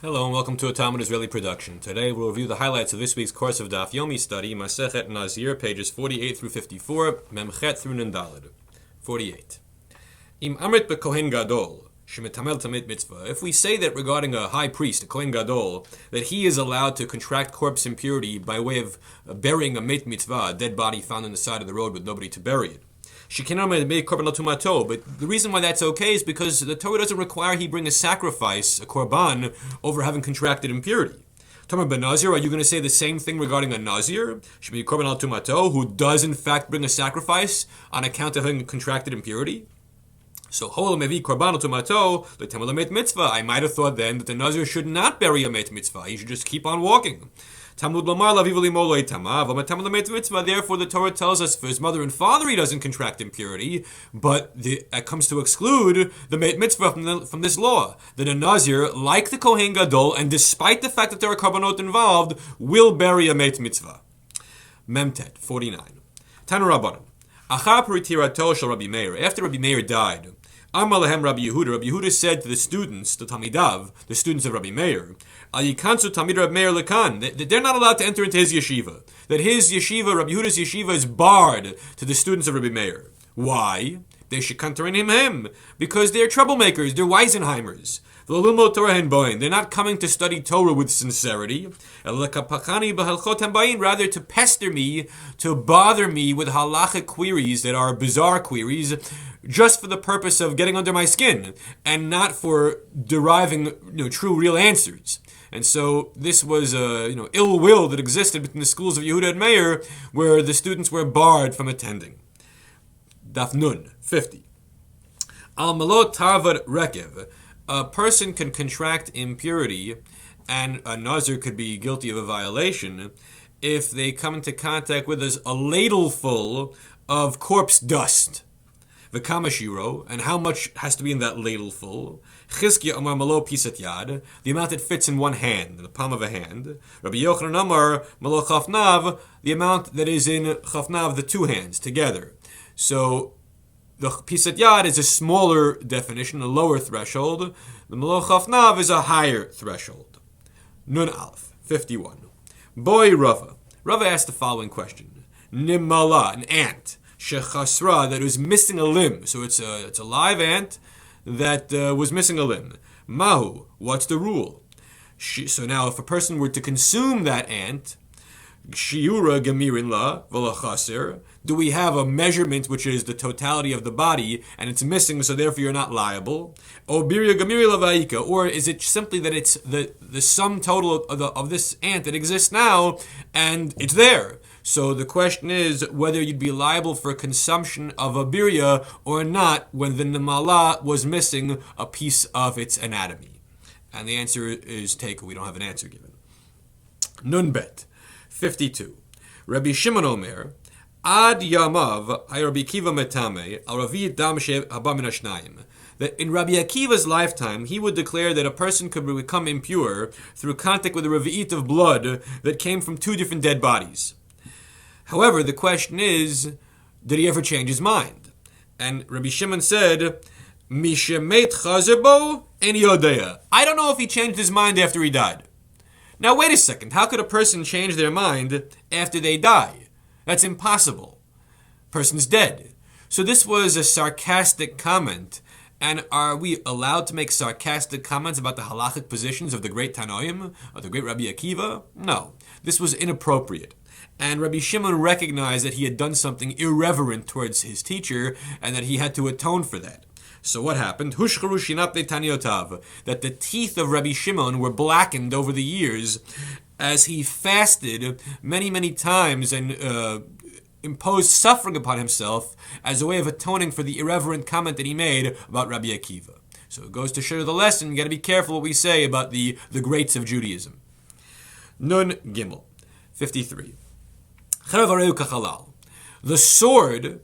Hello and welcome to a Talmud Israeli production. Today we'll review the highlights of this week's course of Daf Yomi study, Masechet Nazir, pages 48 through 54, Memchet through Nundalid. 48. Im Amrit beKohen Gadol, Shemetamel Tamid Mitzvah. If we say that regarding a high priest, a Kohen Gadol, that he is allowed to contract corpse impurity by way of burying a Met Mitzvah, a dead body found on the side of the road with nobody to bury it. But the reason why that's okay is because the Torah doesn't require he bring a sacrifice, a korban, over having contracted impurity. Tamar ben Nazir, are you going to say the same thing regarding a Nazir? Should be korban al tumato, who does in fact bring a sacrifice on account of having contracted impurity? So hol mevi korban al tumato, the temal met mitzvah. I might have thought then that the Nazir should not bury a met mitzvah. He should just keep on walking. Therefore, the Torah tells us for his mother and father he doesn't contract impurity, but it comes to exclude the mitzvah from this law. That a Nazir, like the Kohen Gadol, and despite the fact that there are korbanot involved, will bury a mitzvah. Memtet 49. Tanu Rabbanan. Achar peritirato shel Rabbi Meir. After Rabbi Meir died, Amar lehem Rabbi Yehuda. Rabbi Yehuda said to the students, the Talmidav, the students of Rabbi Meir, Ayikansu Talmid Rabbi Meir lekan, that they're not allowed to enter into his yeshiva. That his yeshiva, Rabbi Yehuda's yeshiva, is barred to the students of Rabbi Meir. Why? They should counter him because they're troublemakers. They're Weisenheimers. They're not coming to study Torah with sincerity. Rather to pester me, to bother me with halachic queries that are bizarre queries, just for the purpose of getting under my skin, and not for deriving true, real answers. And so this was ill will that existed between the schools of Yehuda and Meir, where the students were barred from attending. Daf Nun 50. Al malot tarvad rekev. A person can contract impurity, and a Nazir could be guilty of a violation if they come into contact with a ladleful of corpse dust. V'kamashiro, and how much has to be in that ladleful? Chizkiya amar malo pisat yad, the amount that fits in one hand, in the palm of a hand. Rabbi Yochanan amar malo chafnav, the amount that is in chafnav, the two hands together. So the pisat yad is a smaller definition, a lower threshold. The malo chafnav is a higher threshold. Nun Aleph 51. Boy Rava. Rava asked the following question: Nimala, an ant, shechasra, that was missing a limb. So it's a live ant that was missing a limb. Mahu, what's the rule? So now, if a person were to consume that ant, shiura gemirin la v'lachaser, do we have a measurement which is the totality of the body and it's missing, so therefore you're not liable? Or birya gemiri la va'ika, or is it simply that it's the sum total of this ant that exists now and it's there? So the question is whether you'd be liable for consumption of a birya or not when the nimala was missing a piece of its anatomy. And the answer is taken. We don't have an answer given. Nun bet 52. Rabbi Shimon Omer, Ad Yamav, Rabbi Akiva Metame, Al Ravi Dam Haba Min Hashnayim. That in Rabbi Akiva's lifetime, he would declare that a person could become impure through contact with a revi'it of blood that came from two different dead bodies. However, the question is, did he ever change his mind? And Rabbi Shimon said, Mishemet Chazebo and Yodeya. I don't know if he changed his mind after he died. Now wait a second, how could a person change their mind after they die? That's impossible. Person's dead. So this was a sarcastic comment. And are we allowed to make sarcastic comments about the halachic positions of the great Tanoim, of the great Rabbi Akiva? No. This was inappropriate. And Rabbi Shimon recognized that he had done something irreverent towards his teacher and that he had to atone for that. So what happened? Hushcharu shinapnei taniotav, that the teeth of Rabbi Shimon were blackened over the years as he fasted many, many times and imposed suffering upon himself as a way of atoning for the irreverent comment that he made about Rabbi Akiva. So it goes to show the lesson. You got to be careful what we say about the greats of Judaism. Nun Gimel 53. The sword,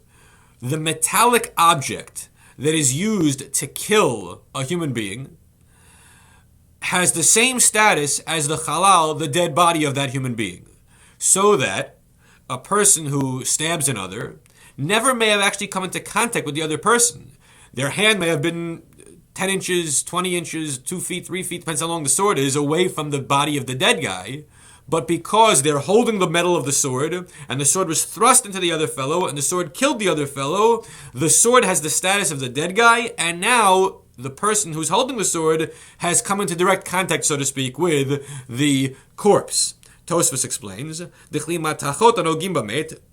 the metallic object that is used to kill a human being, has the same status as the halal, the dead body of that human being. So that a person who stabs another never may have actually come into contact with the other person. Their hand may have been 10 inches, 20 inches, 2 feet, 3 feet, depends how long the sword is, away from the body of the dead guy. But because they're holding the metal of the sword, and the sword was thrust into the other fellow, and the sword killed the other fellow, the sword has the status of the dead guy, and now the person who's holding the sword has come into direct contact, so to speak, with the corpse. Tosfos explains,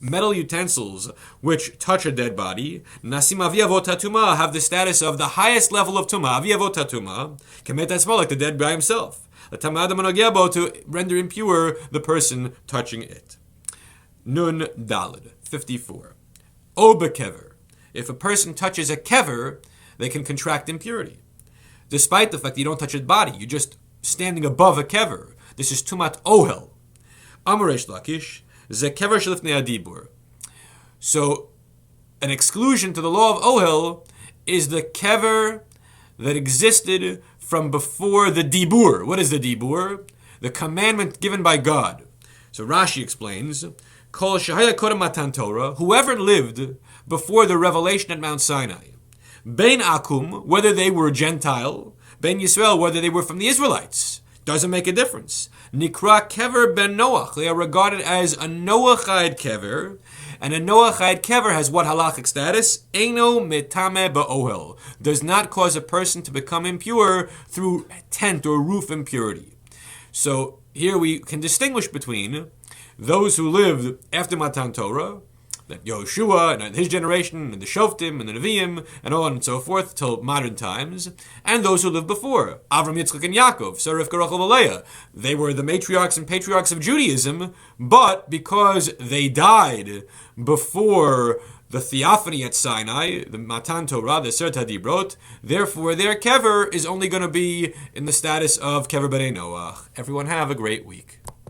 metal utensils which touch a dead body, have the status of the highest level of tumah, like the dead guy himself. To render impure the person touching it. Nun Daled, 54. O bekever. If a person touches a kever, they can contract impurity. Despite the fact that you don't touch a body, you're just standing above a kever. This is tumat ohel. Amaresh lakish, ze kever shlifnei adibur. So, an exclusion to the law of ohel is the kever that existed from before the dibur. What is the dibur? The commandment given by God. So Rashi explains, Kol shehaya kodem matan Torah, whoever lived before the revelation at Mount Sinai, Bein Akum, whether they were Gentile, Bein Yisrael, whether they were from the Israelites, doesn't make a difference. Nikra kever ben Noach, they are regarded as a Noachide kever, and a Noachide kever has what halachic status? Eino metame ba'ohel, does not cause a person to become impure through tent or roof impurity. So here we can distinguish between those who lived after Matan Torah, that Yehoshua and his generation, and the Shoftim and the Nevi'im, and on and so forth, till modern times, and those who lived before, Avram, Yitzchak, and Yaakov, Sarah, Rivka, Rachel, and Leah. They were the matriarchs and patriarchs of Judaism, but because they died before the theophany at Sinai, the Matan Torah, the Ser Tadibrot, therefore their kever is only going to be in the status of kever b'nei Noach. Everyone have a great week.